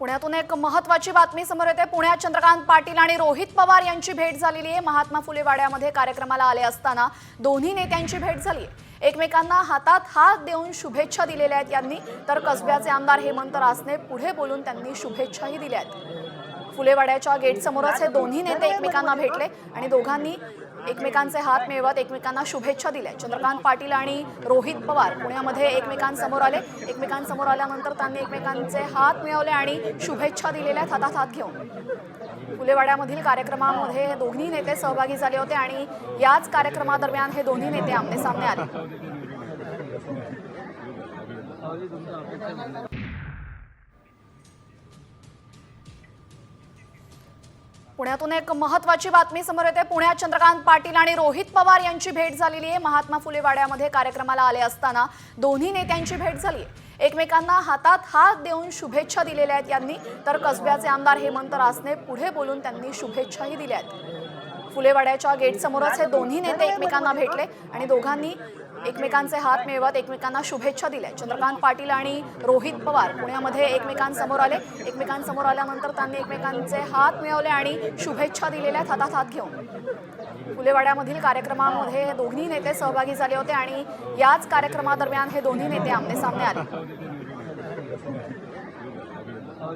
पुण्यातून एक महत्त्वाची बातमी समोर येते। पुण्यात चंद्रकांत पाटील आणि रोहित पवार यांची भेट झालेली आहे। महात्मा फुले वाड्यामध्ये कार्यक्रमाला आले असताना दोन्ही नेत्यांची भेट झाली आहे। एकमेकांना हातात हात देऊन शुभेच्छा दिलेल्या आहेत यांनी, तर कसब्याचे आमदार हेमंत रासने पुढे बोलून त्यांनी शुभेच्छाही दिल्या आहेत। फुलेवाड्याच्या गेटसमोरच हे दोन्ही नेते एकमेकांना भेटले आणि दोघांनी एकमेकांचे हात मिळवत एकमेकांना शुभेच्छा दिल्या। चंद्रकांत पाटील आणि रोहित पवार पुण्यामध्ये एकमेकांसमोर आले। एकमेकांसमोर आल्यानंतर त्यांनी एकमेकांचे हात मिळवले आणि शुभेच्छा दिलेल्या हातात हात घेऊन। फुलेवाड्यामधील कार्यक्रमामध्ये हे दोन्ही नेते सहभागी झाले होते आणि याच कार्यक्रमादरम्यान हे दोन्ही नेते आमने सामने आले। पुण्यातून एक महत्त्वाची बातमी समोर येते। पुण्यात चंद्रकांत पाटील आणि रोहित पवार यांची भेट झालेली आहे। महात्मा फुले वाड्यामध्ये कार्यक्रमाला आले असताना दोन्ही नेत्यांची भेट झाली आहे। एकमेकांना हातात हात देऊन शुभेच्छा दिलेल्या आहेत यांनी, तर कसब्याचे आमदार हेमंत रासने पुढे बोलून त्यांनी शुभेच्छाही दिल्या आहेत। फुलेवाड्याच्या गेटसमोरच हे दोन्ही नेते एकमेकांना भेटले आणि दोघांनी एकमेकांचे हात मिळवत एकमेकांना शुभेच्छा दिल्या। चंद्रकांत पाटील आणि रोहित पवार पुण्यामध्ये एकमेकांसमोर आले। एकमेकांसमोर आल्यानंतर त्यांनी एकमेकांचे हात मिळवले आणि शुभेच्छा दिलेल्या हातात हात घेऊन। फुलेवाड्यामधील कार्यक्रमामध्ये हे दोन्ही नेते सहभागी झाले होते आणि याच कार्यक्रमादरम्यान हे दोन्ही नेते आमने सामने आले।